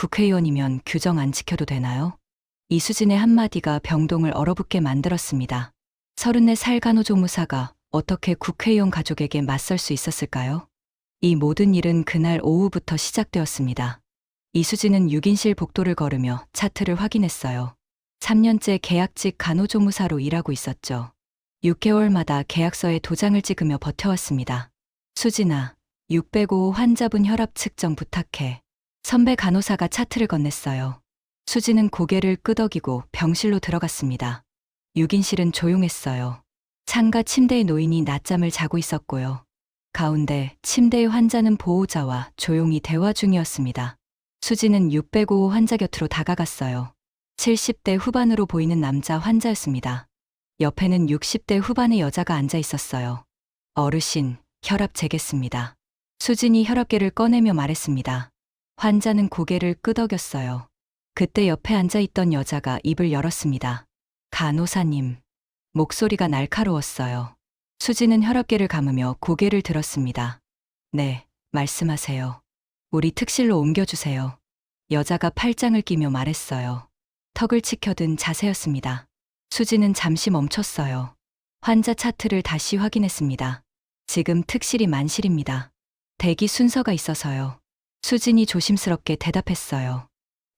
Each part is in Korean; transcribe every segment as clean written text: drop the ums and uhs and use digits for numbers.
국회의원이면 규정 안 지켜도 되나요? 이수진의 한마디가 병동을 얼어붙게 만들었습니다. 34살 간호조무사가 어떻게 국회의원 가족에게 맞설 수 있었을까요? 이 모든 일은 그날 오후부터 시작되었습니다. 이수진은 6인실 복도를 걸으며 차트를 확인했어요. 3년째 계약직 간호조무사로 일하고 있었죠. 6개월마다 계약서에 도장을 찍으며 버텨왔습니다. 수진아, 605 환자분 혈압 측정 부탁해. 선배 간호사가 차트를 건넸어요. 수진은 고개를 끄덕이고 병실로 들어갔습니다. 6인실은 조용했어요. 창가 침대의 노인이 낮잠을 자고 있었고요. 가운데 침대의 환자는 보호자와 조용히 대화 중이었습니다. 수진은 605 환자 곁으로 다가갔어요. 70대 후반으로 보이는 남자 환자였습니다. 옆에는 60대 후반의 여자가 앉아 있었어요. 어르신, 혈압 재겠습니다. 수진이 혈압계를 꺼내며 말했습니다. 환자는 고개를 끄덕였어요. 그때 옆에 앉아 있던 여자가 입을 열었습니다. 간호사님. 목소리가 날카로웠어요. 수진은 혈압계를 감으며 고개를 들었습니다. 네, 말씀하세요. 우리 특실로 옮겨주세요. 여자가 팔짱을 끼며 말했어요. 턱을 치켜든 자세였습니다. 수진은 잠시 멈췄어요. 환자 차트를 다시 확인했습니다. 지금 특실이 만실입니다. 대기 순서가 있어서요. 수진이 조심스럽게 대답했어요.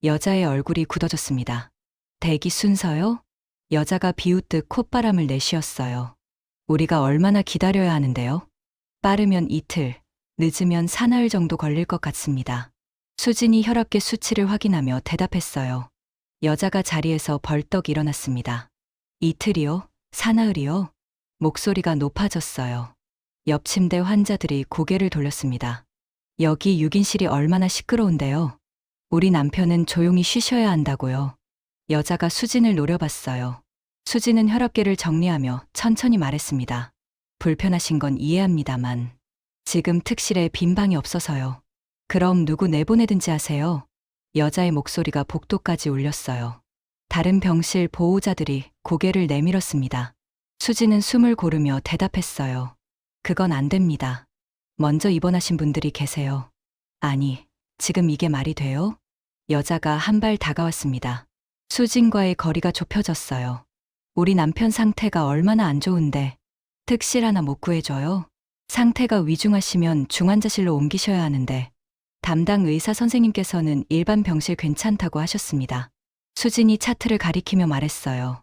여자의 얼굴이 굳어졌습니다. 대기 순서요? 여자가 비웃듯 콧바람을 내쉬었어요. 우리가 얼마나 기다려야 하는데요? 빠르면 이틀, 늦으면 사나흘 정도 걸릴 것 같습니다. 수진이 혈압계 수치를 확인하며 대답했어요. 여자가 자리에서 벌떡 일어났습니다. 이틀이요? 사나흘이요? 목소리가 높아졌어요. 옆 침대 환자들이 고개를 돌렸습니다. 여기 6인실이 얼마나 시끄러운데요? 우리 남편은 조용히 쉬셔야 한다고요. 여자가 수진을 노려봤어요. 수진은 혈압계를 정리하며 천천히 말했습니다. 불편하신 건 이해합니다만 지금 특실에 빈 방이 없어서요. 그럼 누구 내보내든지 하세요. 여자의 목소리가 복도까지 울렸어요. 다른 병실 보호자들이 고개를 내밀었습니다. 수진은 숨을 고르며 대답했어요. 그건 안 됩니다. 먼저 입원하신 분들이 계세요. 아니, 지금 이게 말이 돼요? 여자가 한 발 다가왔습니다. 수진과의 거리가 좁혀졌어요. 우리 남편 상태가 얼마나 안 좋은데 특실 하나 못 구해줘요? 상태가 위중하시면 중환자실로 옮기셔야 하는데 담당 의사 선생님께서는 일반 병실 괜찮다고 하셨습니다. 수진이 차트를 가리키며 말했어요.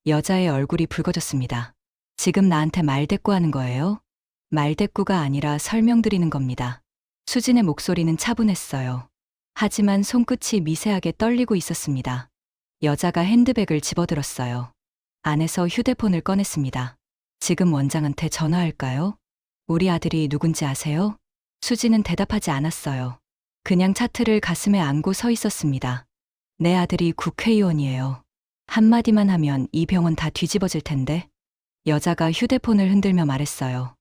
여자의 얼굴이 붉어졌습니다. 지금 나한테 말대꾸하는 거예요? 말대꾸가 아니라 설명드리는 겁니다. 수진의 목소리는 차분했어요. 하지만 손끝이 미세하게 떨리고 있었습니다. 여자가 핸드백을 집어들었어요. 안에서 휴대폰을 꺼냈습니다. 지금 원장한테 전화할까요? 우리 아들이 누군지 아세요? 수진은 대답하지 않았어요. 그냥 차트를 가슴에 안고 서 있었습니다. 내 아들이 국회의원이에요. 한마디만 하면 이 병원 다 뒤집어질 텐데. 여자가 휴대폰을 흔들며 말했어요.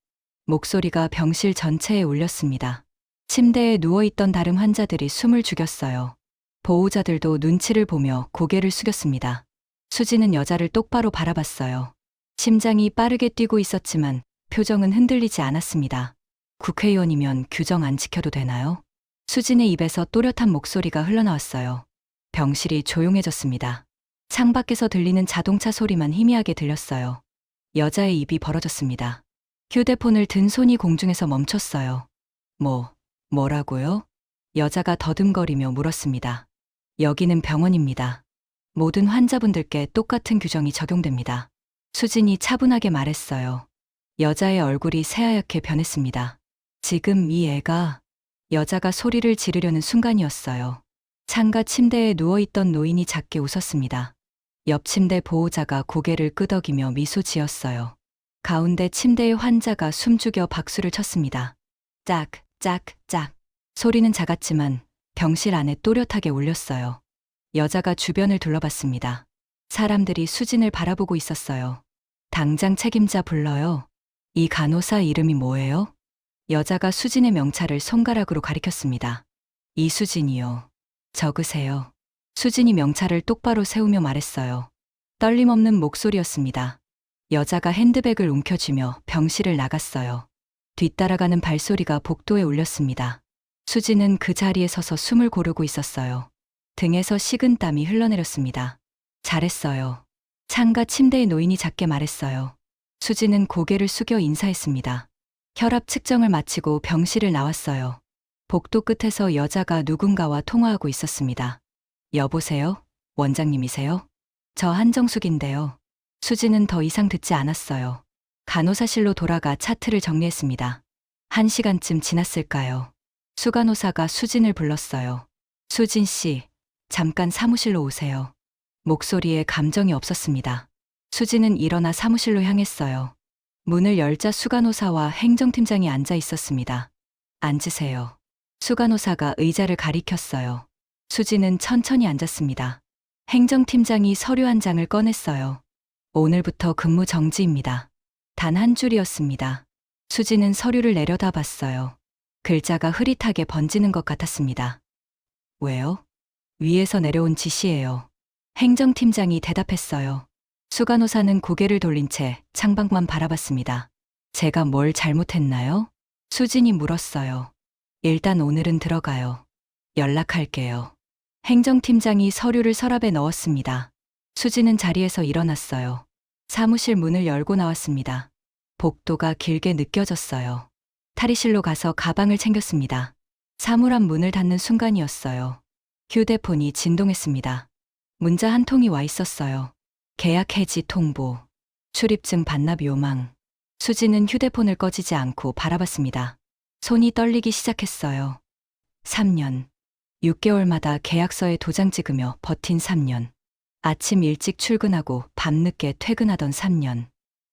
목소리가 병실 전체에 울렸습니다. 침대에 누워있던 다른 환자들이 숨을 죽였어요. 보호자들도 눈치를 보며 고개를 숙였습니다. 수지는 여자를 똑바로 바라봤어요. 심장이 빠르게 뛰고 있었지만 표정은 흔들리지 않았습니다. 국회의원이면 규정 안 지켜도 되나요? 수진의 입에서 또렷한 목소리가 흘러나왔어요. 병실이 조용해졌습니다. 창밖에서 들리는 자동차 소리만 희미하게 들렸어요. 여자의 입이 벌어졌습니다. 휴대폰을 든 손이 공중에서 멈췄어요. 뭐라고요? 여자가 더듬거리며 물었습니다. 여기는 병원입니다. 모든 환자분들께 똑같은 규정이 적용됩니다. 수진이 차분하게 말했어요. 여자의 얼굴이 새하얗게 변했습니다. 지금 이 애가... 여자가 소리를 지르려는 순간이었어요. 창가 침대에 누워있던 노인이 작게 웃었습니다. 옆 침대 보호자가 고개를 끄덕이며 미소 지었어요. 가운데 침대의 환자가 숨죽여 박수를 쳤습니다. 짝, 짝, 짝. 소리는 작았지만 병실 안에 또렷하게 울렸어요. 여자가 주변을 둘러봤습니다. 사람들이 수진을 바라보고 있었어요. 당장 책임자 불러요. 이 간호사 이름이 뭐예요? 여자가 수진의 명찰을 손가락으로 가리켰습니다. 이수진이요. 적으세요. 수진이 명찰을 똑바로 세우며 말했어요. 떨림없는 목소리였습니다. 여자가 핸드백을 움켜쥐며 병실을 나갔어요. 뒤따라가는 발소리가 복도에 울렸습니다. 수진은 그 자리에 서서 숨을 고르고 있었어요. 등에서 식은 땀이 흘러내렸습니다. 잘했어요. 창가 침대에 노인이 작게 말했어요. 수지는 고개를 숙여 인사했습니다. 혈압 측정을 마치고 병실을 나왔어요. 복도 끝에서 여자가 누군가와 통화하고 있었습니다. 여보세요? 원장님이세요? 저 한정숙인데요. 수지는 더 이상 듣지 않았어요. 간호사실로 돌아가 차트를 정리했습니다. 1시간쯤 지났을까요? 수간호사가 수진을 불렀어요. 수진 씨, 잠깐 사무실로 오세요. 목소리에 감정이 없었습니다. 수진은 일어나 사무실로 향했어요. 문을 열자 수간호사와 행정팀장이 앉아 있었습니다. 앉으세요. 수간호사가 의자를 가리켰어요. 수진은 천천히 앉았습니다. 행정팀장이 서류 한 장을 꺼냈어요. 오늘부터 근무 정지입니다. 단 한 줄이었습니다. 수진은 서류를 내려다봤어요. 글자가 흐릿하게 번지는 것 같았습니다. 왜요? 위에서 내려온 지시예요. 행정팀장이 대답했어요. 수간호사는 고개를 돌린 채 창밖만 바라봤습니다. 제가 뭘 잘못했나요? 수진이 물었어요. 일단 오늘은 들어가요. 연락할게요. 행정팀장이 서류를 서랍에 넣었습니다. 수진은 자리에서 일어났어요. 사무실 문을 열고 나왔습니다. 복도가 길게 느껴졌어요. 탈의실로 가서 가방을 챙겼습니다. 사물함 문을 닫는 순간이었어요. 휴대폰이 진동했습니다. 문자 한 통이 와 있었어요. 계약 해지 통보. 출입증 반납 요망. 수지는 휴대폰을 꺼지지 않고 바라봤습니다. 손이 떨리기 시작했어요. 3년. 6개월마다 계약서에 도장 찍으며 버틴 3년. 아침 일찍 출근하고 밤늦게 퇴근하던 3년.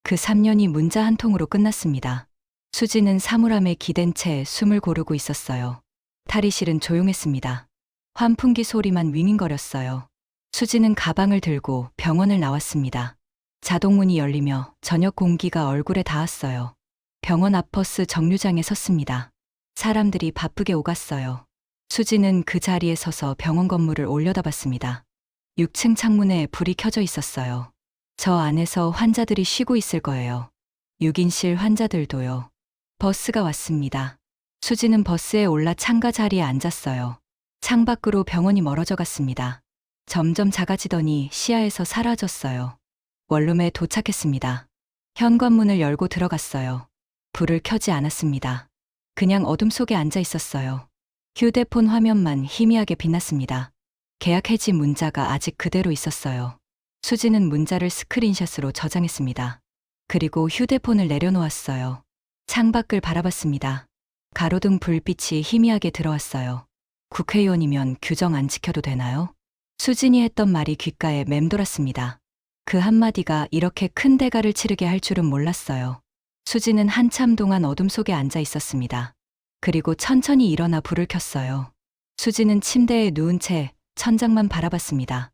그 3년이 문자 한 통으로 끝났습니다. 수지는 사물함에 기댄 채 숨을 고르고 있었어요. 탈의실은 조용했습니다. 환풍기 소리만 윙윙거렸어요. 수지는 가방을 들고 병원을 나왔습니다. 자동문이 열리며 저녁 공기가 얼굴에 닿았어요. 병원 앞 버스 정류장에 섰습니다. 사람들이 바쁘게 오갔어요. 수지는 그 자리에 서서 병원 건물을 올려다봤습니다. 6층 창문에 불이 켜져 있었어요. 저 안에서 환자들이 쉬고 있을 거예요. 6인실 환자들도요. 버스가 왔습니다. 수지는 버스에 올라 창가 자리에 앉았어요. 창밖으로 병원이 멀어져 갔습니다. 점점 작아지더니 시야에서 사라졌어요. 원룸에 도착했습니다. 현관문을 열고 들어갔어요. 불을 켜지 않았습니다. 그냥 어둠 속에 앉아 있었어요. 휴대폰 화면만 희미하게 빛났습니다. 계약 해지 문자가 아직 그대로 있었어요. 수지는 문자를 스크린샷으로 저장했습니다. 그리고 휴대폰을 내려놓았어요. 창밖을 바라봤습니다. 가로등 불빛이 희미하게 들어왔어요. 국회의원이면 규정 안 지켜도 되나요? 수진이 했던 말이 귓가에 맴돌았습니다. 그 한마디가 이렇게 큰 대가를 치르게 할 줄은 몰랐어요. 수지는 한참 동안 어둠 속에 앉아 있었습니다. 그리고 천천히 일어나 불을 켰어요. 수지는 침대에 누운 채 천장만 바라봤습니다.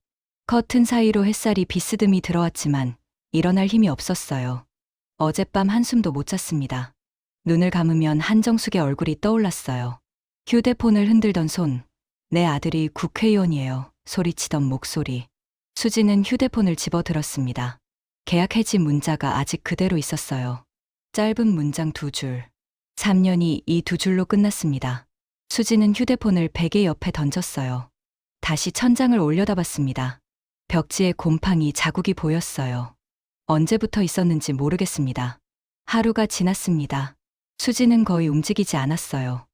커튼 사이로 햇살이 비스듬히 들어왔지만 일어날 힘이 없었어요. 어젯밤 한숨도 못 잤습니다. 눈을 감으면 한정숙의 얼굴이 떠올랐어요. 휴대폰을 흔들던 손, 내 아들이 국회의원이에요. 소리치던 목소리. 수지는 휴대폰을 집어들었습니다. 계약 해지 문자가 아직 그대로 있었어요. 짧은 문장 2줄. 3년이 이 2줄로 끝났습니다. 수지는 휴대폰을 베개 옆에 던졌어요. 다시 천장을 올려다봤습니다. 벽지에 곰팡이 자국이 보였어요. 언제부터 있었는지 모르겠습니다. 하루가 지났습니다. 수지는 거의 움직이지 않았어요.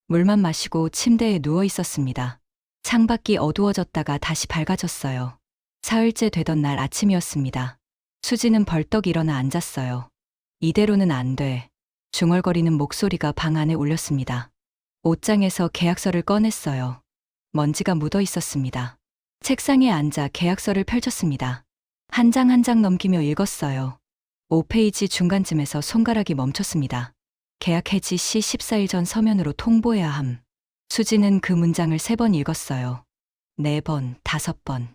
물만 마시고 침대에 누워 있었습니다. 창밖이 어두워졌다가 다시 밝아졌어요. 사흘째 되던 날 아침이었습니다. 수지는 벌떡 일어나 앉았어요. 이대로는 안 돼. 중얼거리는 목소리가 방 안에 울렸습니다. 옷장에서 계약서를 꺼냈어요. 먼지가 묻어 있었습니다. 책상에 앉아 계약서를 펼쳤습니다. 한 장 한 장 넘기며 읽었어요. 5페이지 중간쯤에서 손가락이 멈췄습니다. 계약 해지 시 14일 전 서면으로 통보해야 함. 수지는 그 문장을 3번 읽었어요. 4번, 5번.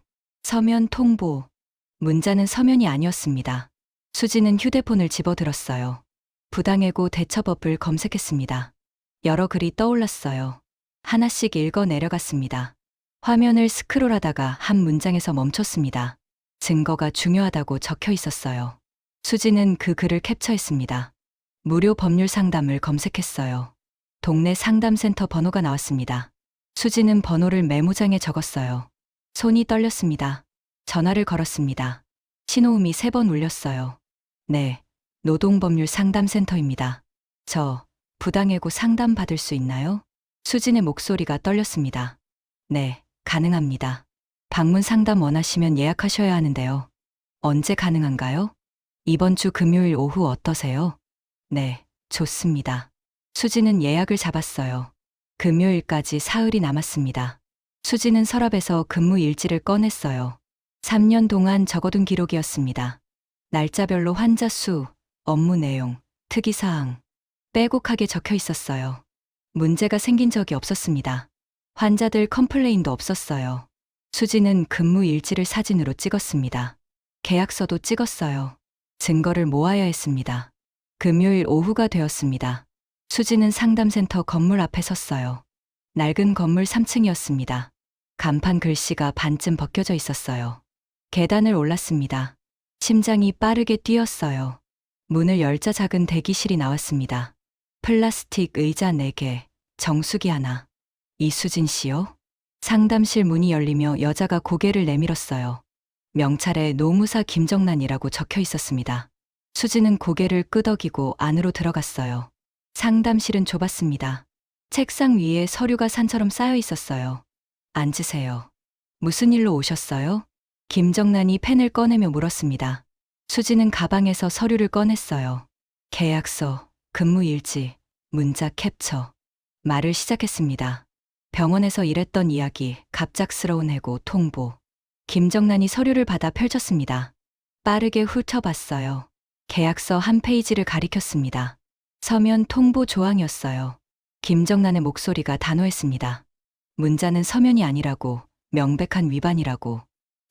서면 통보. 문자는 서면이 아니었습니다. 수지는 휴대폰을 집어들었어요. 부당해고 대처법을 검색했습니다. 여러 글이 떠올랐어요. 하나씩 읽어 내려갔습니다. 화면을 스크롤하다가 한 문장에서 멈췄습니다. 증거가 중요하다고 적혀 있었어요. 수지는 그 글을 캡처했습니다. 무료 법률 상담을 검색했어요. 동네 상담센터 번호가 나왔습니다. 수지는 번호를 메모장에 적었어요. 손이 떨렸습니다. 전화를 걸었습니다. 신호음이 3번 울렸어요. 네, 노동법률 상담센터입니다. 저 부당해고 상담 받을 수 있나요? 수진의 목소리가 떨렸습니다. 네, 가능합니다. 방문 상담 원하시면 예약하셔야 하는데요. 언제 가능한가요? 이번 주 금요일 오후 어떠세요? 네, 좋습니다. 수지는 예약을 잡았어요. 금요일까지 사흘이 남았습니다. 수지는 서랍에서 근무 일지를 꺼냈어요. 3년 동안 적어둔 기록이었습니다. 날짜별로 환자 수, 업무 내용, 특이사항, 빼곡하게 적혀 있었어요. 문제가 생긴 적이 없었습니다. 환자들 컴플레인도 없었어요. 수지는 근무 일지를 사진으로 찍었습니다. 계약서도 찍었어요. 증거를 모아야 했습니다. 금요일 오후가 되었습니다. 수지는 상담센터 건물 앞에 섰어요. 낡은 건물 3층이었습니다. 간판 글씨가 반쯤 벗겨져 있었어요. 계단을 올랐습니다. 심장이 빠르게 뛰었어요. 문을 열자 작은 대기실이 나왔습니다. 플라스틱 의자 4개, 정수기 하나. 이수진 씨요? 상담실 문이 열리며 여자가 고개를 내밀었어요. 명찰에 노무사 김정란이라고 적혀 있었습니다. 수지는 고개를 끄덕이고 안으로 들어갔어요. 상담실은 좁았습니다. 책상 위에 서류가 산처럼 쌓여 있었어요. 앉으세요. 무슨 일로 오셨어요? 김정란이 펜을 꺼내며 물었습니다. 수지는 가방에서 서류를 꺼냈어요. 계약서, 근무일지, 문자 캡처. 말을 시작했습니다. 병원에서 일했던 이야기, 갑작스러운 해고, 통보. 김정란이 서류를 받아 펼쳤습니다. 빠르게 훑어봤어요. 계약서 한 페이지를 가리켰습니다. 서면 통보 조항이었어요. 김정란의 목소리가 단호했습니다. 문자는 서면이 아니라고, 명백한 위반이라고.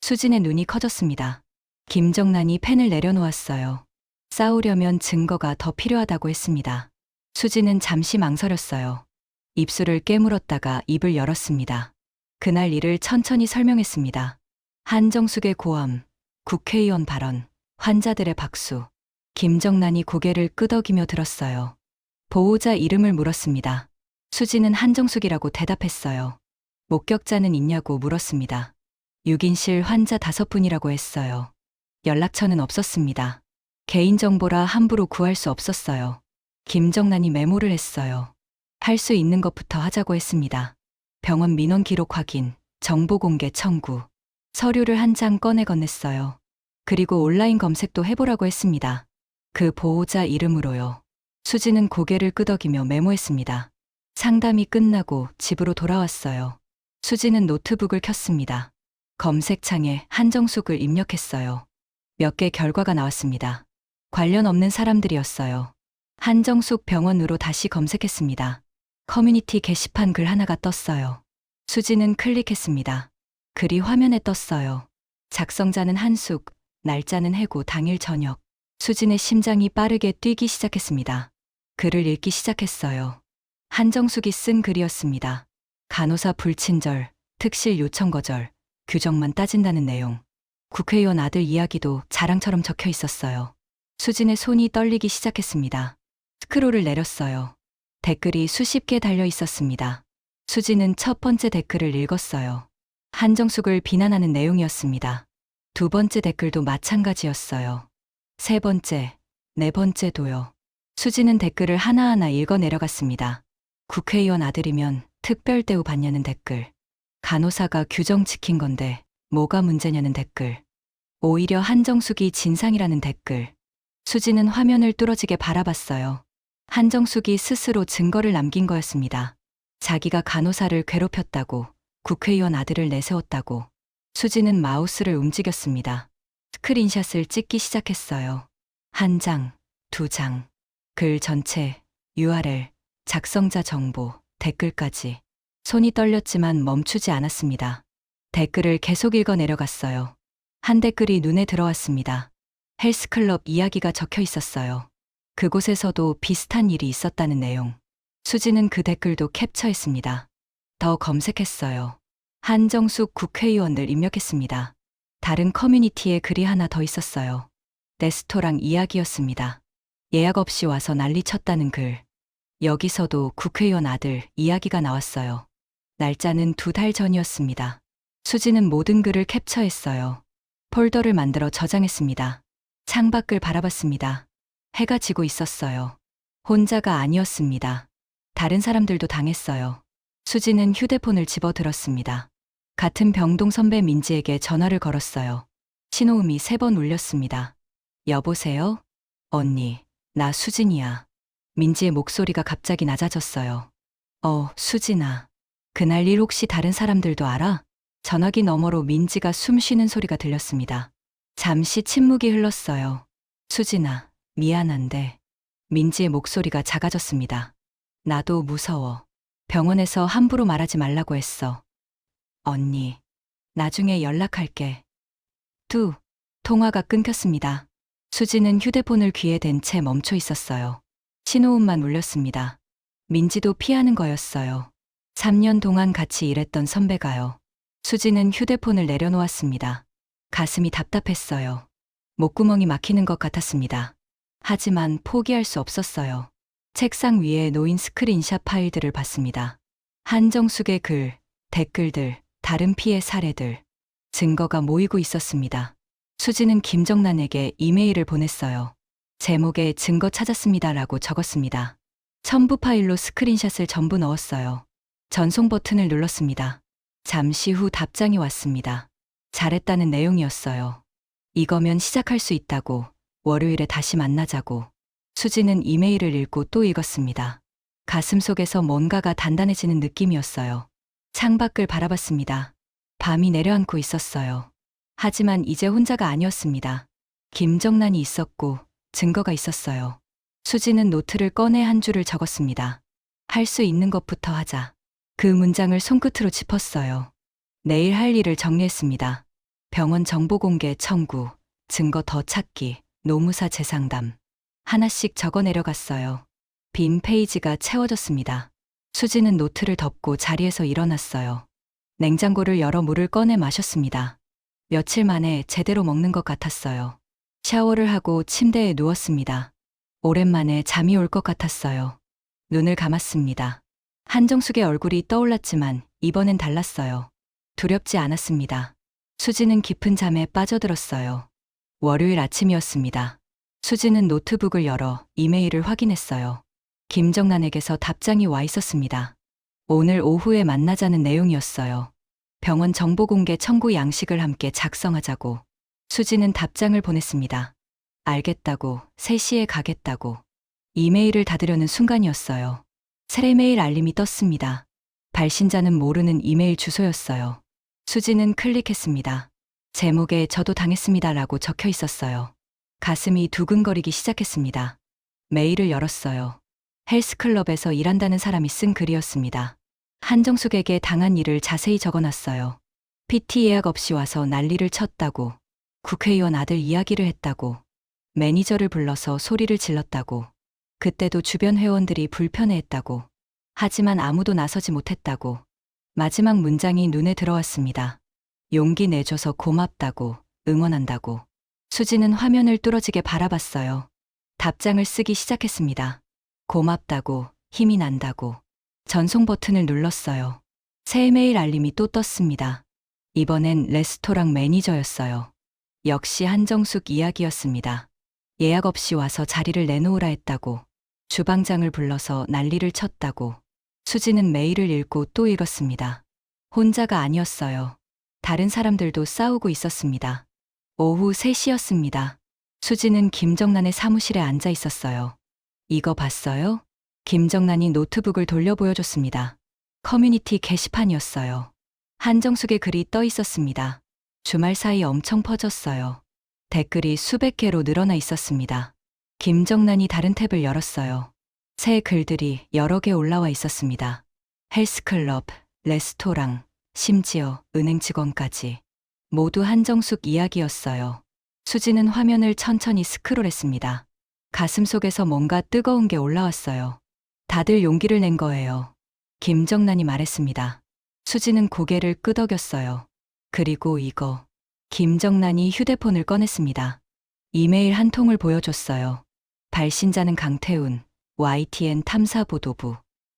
수진의 눈이 커졌습니다. 김정란이 펜을 내려놓았어요. 싸우려면 증거가 더 필요하다고 했습니다. 수진은 잠시 망설였어요. 입술을 깨물었다가 입을 열었습니다. 그날 일을 천천히 설명했습니다. 한정숙의 고함, 국회의원 발언, 환자들의 박수. 김정란이 고개를 끄덕이며 들었어요. 보호자 이름을 물었습니다. 수지는 한정숙이라고 대답했어요. 목격자는 있냐고 물었습니다. 6인실 환자 5분이라고 했어요. 연락처는 없었습니다. 개인정보라 함부로 구할 수 없었어요. 김정란이 메모를 했어요. 할 수 있는 것부터 하자고 했습니다. 병원 민원 기록 확인, 정보 공개 청구. 서류를 한 장 꺼내 건넸어요. 그리고 온라인 검색도 해보라고 했습니다. 그 보호자 이름으로요. 수지는 고개를 끄덕이며 메모했습니다. 상담이 끝나고 집으로 돌아왔어요. 수지는 노트북을 켰습니다. 검색창에 한정숙을 입력했어요. 몇 개 결과가 나왔습니다. 관련 없는 사람들이었어요. 한정숙 병원으로 다시 검색했습니다. 커뮤니티 게시판 글 하나가 떴어요. 수지는 클릭했습니다. 글이 화면에 떴어요. 작성자는 한숙, 날짜는 해고 당일 저녁. 수진의 심장이 빠르게 뛰기 시작했습니다. 글을 읽기 시작했어요. 한정숙이 쓴 글이었습니다. 간호사 불친절, 특실 요청 거절, 규정만 따진다는 내용. 국회의원 아들 이야기도 자랑처럼 적혀 있었어요. 수진의 손이 떨리기 시작했습니다. 스크롤을 내렸어요. 댓글이 수십 개 달려 있었습니다. 수진은 첫 번째 댓글을 읽었어요. 한정숙을 비난하는 내용이었습니다. 두 번째 댓글도 마찬가지였어요. 세 번째, 네 번째도요. 수지는 댓글을 하나하나 읽어 내려갔습니다. 국회의원 아들이면 특별 대우 받냐는 댓글. 간호사가 규정 지킨 건데 뭐가 문제냐는 댓글. 오히려 한정숙이 진상이라는 댓글. 수지는 화면을 뚫어지게 바라봤어요. 한정숙이 스스로 증거를 남긴 거였습니다. 자기가 간호사를 괴롭혔다고, 국회의원 아들을 내세웠다고. 수지는 마우스를 움직였습니다. 스크린샷을 찍기 시작했어요. 한 장, 두 장, 글 전체, URL, 작성자 정보, 댓글까지. 손이 떨렸지만 멈추지 않았습니다. 댓글을 계속 읽어 내려갔어요. 한 댓글이 눈에 들어왔습니다. 헬스클럽 이야기가 적혀 있었어요. 그곳에서도 비슷한 일이 있었다는 내용. 수지는 그 댓글도 캡처했습니다. 더 검색했어요. 한정숙 국회의원을 입력했습니다. 다른 커뮤니티에 글이 하나 더 있었어요. 레스토랑 이야기였습니다. 예약 없이 와서 난리 쳤다는 글. 여기서도 국회의원 아들 이야기가 나왔어요. 날짜는 2달 전이었습니다. 수지는 모든 글을 캡처했어요. 폴더를 만들어 저장했습니다. 창밖을 바라봤습니다. 해가 지고 있었어요. 혼자가 아니었습니다. 다른 사람들도 당했어요. 수지는 휴대폰을 집어들었습니다. 같은 병동 선배 민지에게 전화를 걸었어요. 신호음이 3번 울렸습니다. 여보세요? 언니, 나 수진이야. 민지의 목소리가 갑자기 낮아졌어요. 수진아. 그날 일 혹시 다른 사람들도 알아? 전화기 너머로 민지가 숨 쉬는 소리가 들렸습니다. 잠시 침묵이 흘렀어요. 수진아, 미안한데. 민지의 목소리가 작아졌습니다. 나도 무서워. 병원에서 함부로 말하지 말라고 했어. 언니, 나중에 연락할게. 통화가 끊겼습니다. 수지는 휴대폰을 귀에 댄 채 멈춰 있었어요. 신호음만 울렸습니다. 민지도 피하는 거였어요. 3년 동안 같이 일했던 선배가요. 수지는 휴대폰을 내려놓았습니다. 가슴이 답답했어요. 목구멍이 막히는 것 같았습니다. 하지만 포기할 수 없었어요. 책상 위에 놓인 스크린샷 파일들을 봤습니다. 한정숙의 글, 댓글들, 다른 피해 사례들. 증거가 모이고 있었습니다. 수지는 김정란에게 이메일을 보냈어요. 제목에 증거 찾았습니다라고 적었습니다. 첨부 파일로 스크린샷을 전부 넣었어요. 전송 버튼을 눌렀습니다. 잠시 후 답장이 왔습니다. 잘했다는 내용이었어요. 이거면 시작할 수 있다고, 월요일에 다시 만나자고. 수지는 이메일을 읽고 또 읽었습니다. 가슴속에서 뭔가가 단단해지는 느낌이었어요. 창밖을 바라봤습니다. 밤이 내려앉고 있었어요. 하지만 이제 혼자가 아니었습니다. 김정란이 있었고 증거가 있었어요. 수지는 노트를 꺼내 한 줄을 적었습니다. 할 수 있는 것부터 하자. 그 문장을 손끝으로 짚었어요. 내일 할 일을 정리했습니다. 병원 정보 공개 청구, 증거 더 찾기, 노무사 재상담. 하나씩 적어 내려갔어요. 빈 페이지가 채워졌습니다. 수지는 노트를 덮고 자리에서 일어났어요. 냉장고를 열어 물을 꺼내 마셨습니다. 며칠 만에 제대로 먹는 것 같았어요. 샤워를 하고 침대에 누웠습니다. 오랜만에 잠이 올 것 같았어요. 눈을 감았습니다. 한정숙의 얼굴이 떠올랐지만 이번엔 달랐어요. 두렵지 않았습니다. 수지는 깊은 잠에 빠져들었어요. 월요일 아침이었습니다. 수지는 노트북을 열어 이메일을 확인했어요. 김정란에게서 답장이 와 있었습니다. 오늘 오후에 만나자는 내용이었어요. 병원 정보 공개 청구 양식을 함께 작성하자고. 수지는 답장을 보냈습니다. 알겠다고, 3시에 가겠다고. 이메일을 닫으려는 순간이었어요. 새 메일 알림이 떴습니다. 발신자는 모르는 이메일 주소였어요. 수지는 클릭했습니다. 제목에 저도 당했습니다라고 적혀 있었어요. 가슴이 두근거리기 시작했습니다. 메일을 열었어요. 헬스클럽에서 일한다는 사람이 쓴 글이었습니다. 한정숙에게 당한 일을 자세히 적어놨어요. PT 예약 없이 와서 난리를 쳤다고. 국회의원 아들 이야기를 했다고. 매니저를 불러서 소리를 질렀다고. 그때도 주변 회원들이 불편해했다고. 하지만 아무도 나서지 못했다고. 마지막 문장이 눈에 들어왔습니다. 용기 내줘서 고맙다고, 응원한다고. 수지는 화면을 뚫어지게 바라봤어요. 답장을 쓰기 시작했습니다. 고맙다고, 힘이 난다고. 전송 버튼을 눌렀어요. 새 메일 알림이 또 떴습니다. 이번엔 레스토랑 매니저였어요. 역시 한정숙 이야기였습니다. 예약 없이 와서 자리를 내놓으라 했다고. 주방장을 불러서 난리를 쳤다고. 수지는 메일을 읽고 또 읽었습니다. 혼자가 아니었어요. 다른 사람들도 싸우고 있었습니다. 오후 3시였습니다. 수지는 김정란의 사무실에 앉아 있었어요. 이거 봤어요? 김정란이 노트북을 돌려 보여줬습니다. 커뮤니티 게시판이었어요. 한정숙의 글이 떠 있었습니다. 주말 사이 엄청 퍼졌어요. 댓글이 수백 개로 늘어나 있었습니다. 김정란이 다른 탭을 열었어요. 새 글들이 여러 개 올라와 있었습니다. 헬스클럽, 레스토랑, 심지어 은행 직원까지. 모두 한정숙 이야기였어요. 수지는 화면을 천천히 스크롤했습니다. 가슴속에서 뭔가 뜨거운 게 올라왔어요. 다들 용기를 낸 거예요. 김정란이 말했습니다. 수지는 고개를 끄덕였어요. 그리고 이거. 김정란이 휴대폰을 꺼냈습니다. 이메일 한 통을 보여줬어요. 발신자는 강태훈, YTN 탐사보도부.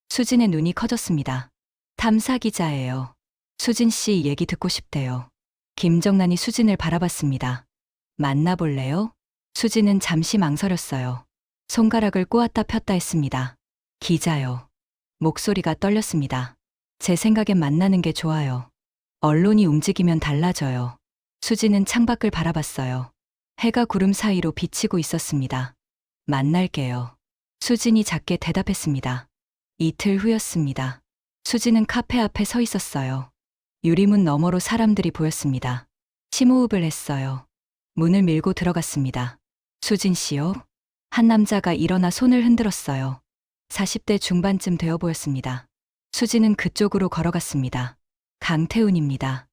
수진의 눈이 커졌습니다. 탐사 기자예요. 수진 씨 얘기 듣고 싶대요. 김정란이 수진을 바라봤습니다. 만나볼래요? 수진은 잠시 망설였어요. 손가락을 꼬았다 폈다 했습니다. 기자요. 목소리가 떨렸습니다. 제 생각엔 만나는 게 좋아요. 언론이 움직이면 달라져요. 수진은 창밖을 바라봤어요. 해가 구름 사이로 비치고 있었습니다. 만날게요. 수진이 작게 대답했습니다. 이틀 후였습니다. 수진은 카페 앞에 서 있었어요. 유리문 너머로 사람들이 보였습니다. 심호흡을 했어요. 문을 밀고 들어갔습니다. 수진 씨요? 한 남자가 일어나 손을 흔들었어요. 40대 중반쯤 되어 보였습니다. 수진은 그쪽으로 걸어갔습니다. 강태훈입니다.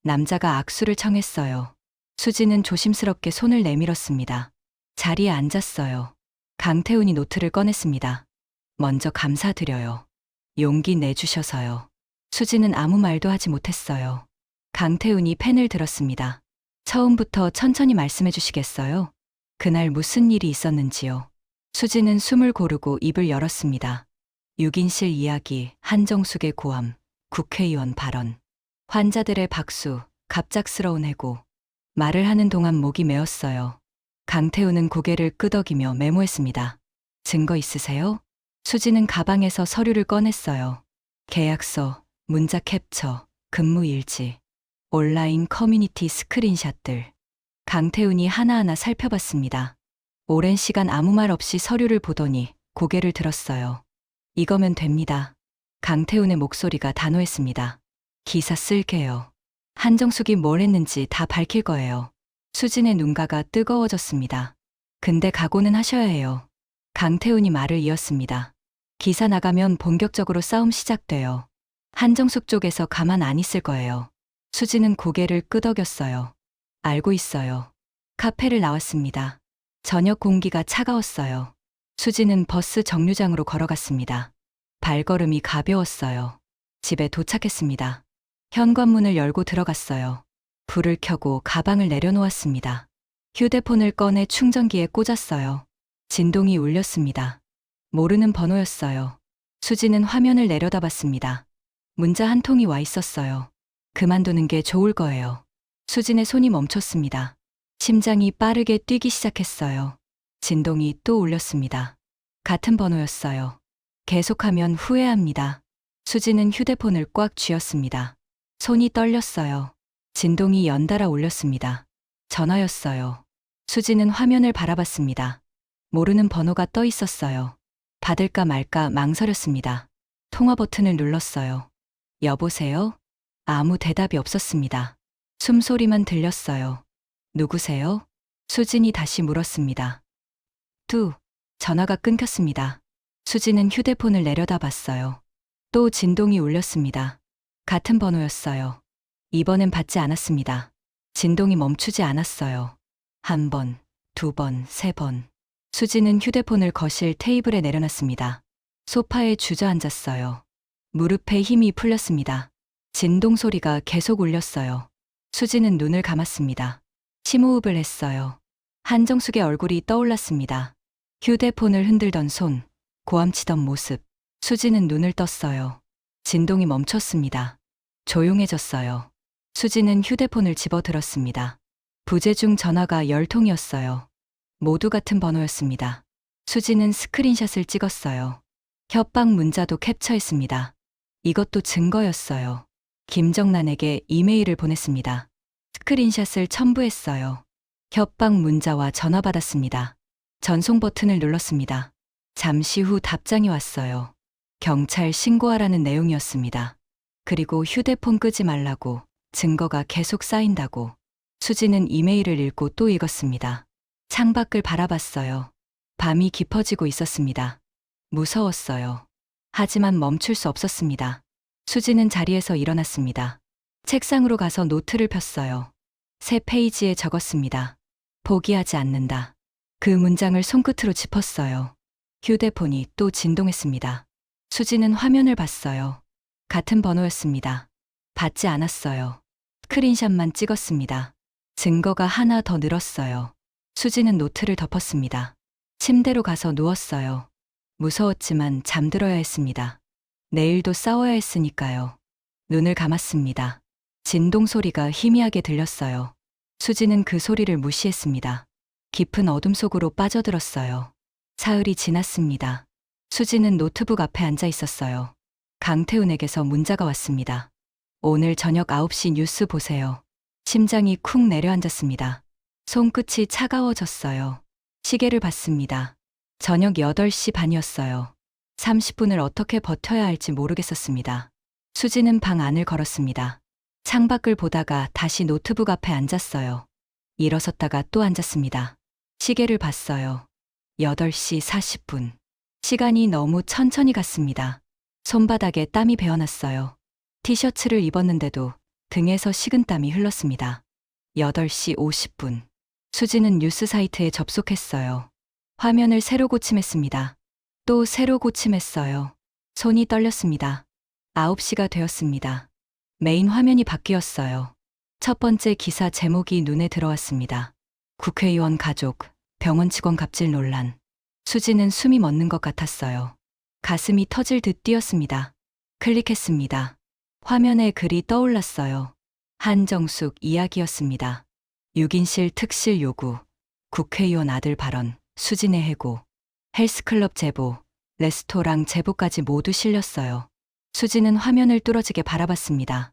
남자가 악수를 청했어요. 수진은 조심스럽게 손을 내밀었습니다. 자리에 앉았어요. 강태훈이 노트를 꺼냈습니다. 먼저 감사드려요. 용기 내주셔서요. 수진은 아무 말도 하지 못했어요. 강태훈이 펜을 들었습니다. 처음부터 천천히 말씀해 주시겠어요? 그날 무슨 일이 있었는지요. 수진은 숨을 고르고 입을 열었습니다. 6인실 이야기, 한정숙의 고함, 국회의원 발언, 환자들의 박수, 갑작스러운 해고. 말을 하는 동안 목이 메었어요. 강태훈은 고개를 끄덕이며 메모했습니다. 증거 있으세요? 수진은 가방에서 서류를 꺼냈어요. 계약서, 문자 캡처, 근무일지, 온라인 커뮤니티 스크린샷들. 강태훈이 하나하나 살펴봤습니다. 오랜 시간 아무 말 없이 서류를 보더니 고개를 들었어요. 이거면 됩니다. 강태훈의 목소리가 단호했습니다. 기사 쓸게요. 한정숙이 뭘 했는지 다 밝힐 거예요. 수진의 눈가가 뜨거워졌습니다. 근데 각오는 하셔야 해요. 강태훈이 말을 이었습니다. 기사 나가면 본격적으로 싸움 시작돼요. 한정숙 쪽에서 가만 안 있을 거예요. 수진은 고개를 끄덕였어요. 알고 있어요. 카페를 나왔습니다. 저녁 공기가 차가웠어요. 수진은 버스 정류장으로 걸어갔습니다. 발걸음이 가벼웠어요. 집에 도착했습니다. 현관문을 열고 들어갔어요. 불을 켜고 가방을 내려놓았습니다. 휴대폰을 꺼내 충전기에 꽂았어요. 진동이 울렸습니다. 모르는 번호였어요. 수지는 화면을 내려다봤습니다. 문자 한 통이 와 있었어요. 그만두는 게 좋을 거예요. 수진의 손이 멈췄습니다. 심장이 빠르게 뛰기 시작했어요. 진동이 또 울렸습니다. 같은 번호였어요. 계속하면 후회합니다. 수지는 휴대폰을 꽉 쥐었습니다. 손이 떨렸어요. 진동이 연달아 울렸습니다. 전화였어요. 수지는 화면을 바라봤습니다. 모르는 번호가 떠 있었어요. 받을까 말까 망설였습니다. 통화 버튼을 눌렀어요. 여보세요? 아무 대답이 없었습니다. 숨소리만 들렸어요. 누구세요? 수진이 다시 물었습니다. 전화가 끊겼습니다. 수진은 휴대폰을 내려다봤어요. 또 진동이 울렸습니다. 같은 번호였어요. 이번엔 받지 않았습니다. 진동이 멈추지 않았어요. 한 번, 두 번, 세 번. 수지는 휴대폰을 거실 테이블에 내려놨습니다. 소파에 주저앉았어요. 무릎에 힘이 풀렸습니다. 진동 소리가 계속 울렸어요. 수지는 눈을 감았습니다. 심호흡을 했어요. 한정숙의 얼굴이 떠올랐습니다. 휴대폰을 흔들던 손, 고함치던 모습. 수지는 눈을 떴어요. 진동이 멈췄습니다. 조용해졌어요. 수지는 휴대폰을 집어들었습니다. 부재중 전화가 10통이었어요. 모두 같은 번호였습니다. 수지는 스크린샷을 찍었어요. 협박 문자도 캡처했습니다. 이것도 증거였어요. 김정란에게 이메일을 보냈습니다. 스크린샷을 첨부했어요. 협박 문자와 전화 받았습니다. 전송 버튼을 눌렀습니다. 잠시 후 답장이 왔어요. 경찰 신고하라는 내용이었습니다. 그리고 휴대폰 끄지 말라고, 증거가 계속 쌓인다고. 수지는 이메일을 읽고 또 읽었습니다. 창밖을 바라봤어요. 밤이 깊어지고 있었습니다. 무서웠어요. 하지만 멈출 수 없었습니다. 수지는 자리에서 일어났습니다. 책상으로 가서 노트를 폈어요. 새 페이지에 적었습니다. 포기하지 않는다. 그 문장을 손끝으로 짚었어요. 휴대폰이 또 진동했습니다. 수지는 화면을 봤어요. 같은 번호였습니다. 받지 않았어요. 스크린샷만 찍었습니다. 증거가 하나 더 늘었어요. 수지는 노트를 덮었습니다. 침대로 가서 누웠어요. 무서웠지만 잠들어야 했습니다. 내일도 싸워야 했으니까요. 눈을 감았습니다. 진동 소리가 희미하게 들렸어요. 수지는 그 소리를 무시했습니다. 깊은 어둠 속으로 빠져들었어요. 사흘이 지났습니다. 수지는 노트북 앞에 앉아 있었어요. 강태훈에게서 문자가 왔습니다. 오늘 저녁 9시 뉴스 보세요. 심장이 쿵 내려앉았습니다. 손끝이 차가워졌어요. 시계를 봤습니다. 저녁 8시 반이었어요. 30분을 어떻게 버텨야 할지 모르겠었습니다. 수지는 방 안을 걸었습니다. 창밖을 보다가 다시 노트북 앞에 앉았어요. 일어섰다가 또 앉았습니다. 시계를 봤어요. 8시 40분. 시간이 너무 천천히 갔습니다. 손바닥에 땀이 배어났어요. 티셔츠를 입었는데도 등에서 식은땀이 흘렀습니다. 8시 50분. 수지는 뉴스 사이트에 접속했어요. 화면을 새로 고침했습니다. 또 새로 고침했어요. 손이 떨렸습니다. 9시가 되었습니다. 메인 화면이 바뀌었어요. 첫 번째 기사 제목이 눈에 들어왔습니다. 국회의원 가족, 병원 직원 갑질 논란. 수지는 숨이 멎는 것 같았어요. 가슴이 터질 듯 뛰었습니다. 클릭했습니다. 화면에 글이 떠올랐어요. 한정숙 이야기였습니다. 6인실 특실 요구, 국회의원 아들 발언, 수진의 해고, 헬스클럽 제보, 레스토랑 제보까지 모두 실렸어요. 수지는 화면을 뚫어지게 바라봤습니다.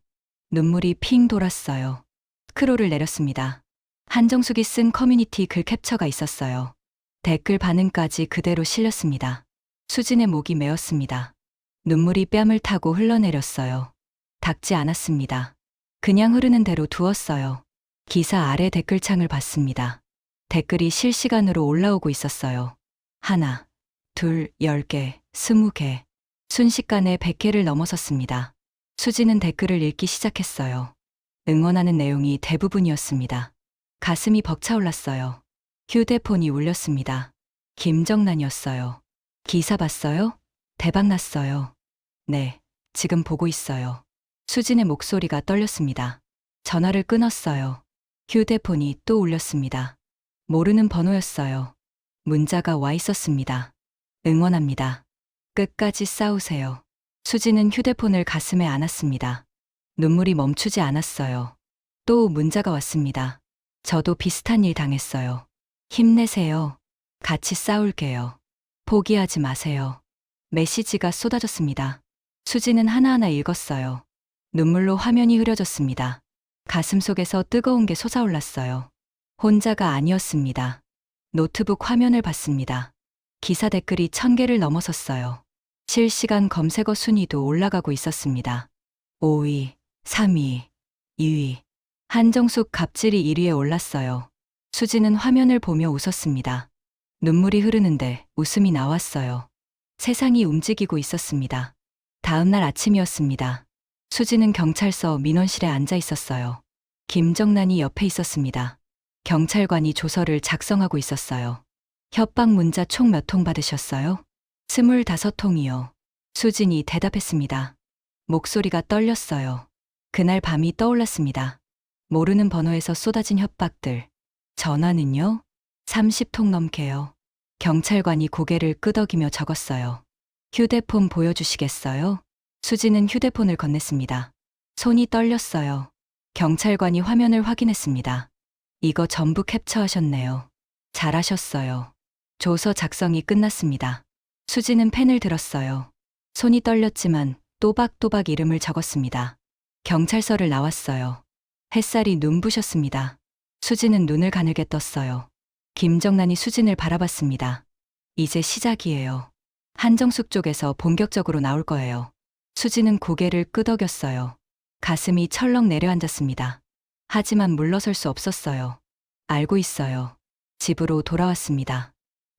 눈물이 핑 돌았어요. 스크롤을 내렸습니다. 한정숙이 쓴 커뮤니티 글 캡처가 있었어요. 댓글 반응까지 그대로 실렸습니다. 수진의 목이 메었습니다. 눈물이 뺨을 타고 흘러내렸어요. 닦지 않았습니다. 그냥 흐르는 대로 두었어요. 기사 아래 댓글창을 봤습니다. 댓글이 실시간으로 올라오고 있었어요. 하나, 둘, 10개, 20개. 순식간에 100개를 넘어섰습니다. 수지는 댓글을 읽기 시작했어요. 응원하는 내용이 대부분이었습니다. 가슴이 벅차올랐어요. 휴대폰이 울렸습니다. 김정란이었어요. 기사 봤어요? 대박 났어요. 네, 지금 보고 있어요. 수진의 목소리가 떨렸습니다. 전화를 끊었어요. 휴대폰이 또 울렸습니다. 모르는 번호였어요. 문자가 와 있었습니다. 응원합니다. 끝까지 싸우세요. 수지는 휴대폰을 가슴에 안았습니다. 눈물이 멈추지 않았어요. 또 문자가 왔습니다. 저도 비슷한 일 당했어요. 힘내세요. 같이 싸울게요. 포기하지 마세요. 메시지가 쏟아졌습니다. 수지는 하나하나 읽었어요. 눈물로 화면이 흐려졌습니다. 가슴속에서 뜨거운 게 솟아올랐어요. 혼자가 아니었습니다. 노트북 화면을 봤습니다. 기사 댓글이 1000개를 넘어섰어요. 실시간 검색어 순위도 올라가고 있었습니다. 5위, 3위, 2위. 한정숙 갑질이 1위에 올랐어요. 수지는 화면을 보며 웃었습니다. 눈물이 흐르는데 웃음이 나왔어요. 세상이 움직이고 있었습니다. 다음 날 아침이었습니다. 수지는 경찰서 민원실에 앉아 있었어요. 김정란이 옆에 있었습니다. 경찰관이 조서를 작성하고 있었어요. 협박 문자 총 몇 통 받으셨어요? 25통이요. 수진이 대답했습니다. 목소리가 떨렸어요. 그날 밤이 떠올랐습니다. 모르는 번호에서 쏟아진 협박들. 전화는요? 30통 넘게요. 경찰관이 고개를 끄덕이며 적었어요. 휴대폰 보여주시겠어요? 수지는 휴대폰을 건넸습니다. 손이 떨렸어요. 경찰관이 화면을 확인했습니다. 이거 전부 캡처하셨네요. 잘하셨어요. 조서 작성이 끝났습니다. 수지는 펜을 들었어요. 손이 떨렸지만 또박또박 이름을 적었습니다. 경찰서를 나왔어요. 햇살이 눈부셨습니다. 수지는 눈을 가늘게 떴어요. 김정란이 수진을 바라봤습니다. 이제 시작이에요. 한정숙 쪽에서 본격적으로 나올 거예요. 수지는 고개를 끄덕였어요. 가슴이 철렁 내려앉았습니다. 하지만 물러설 수 없었어요. 알고 있어요. 집으로 돌아왔습니다.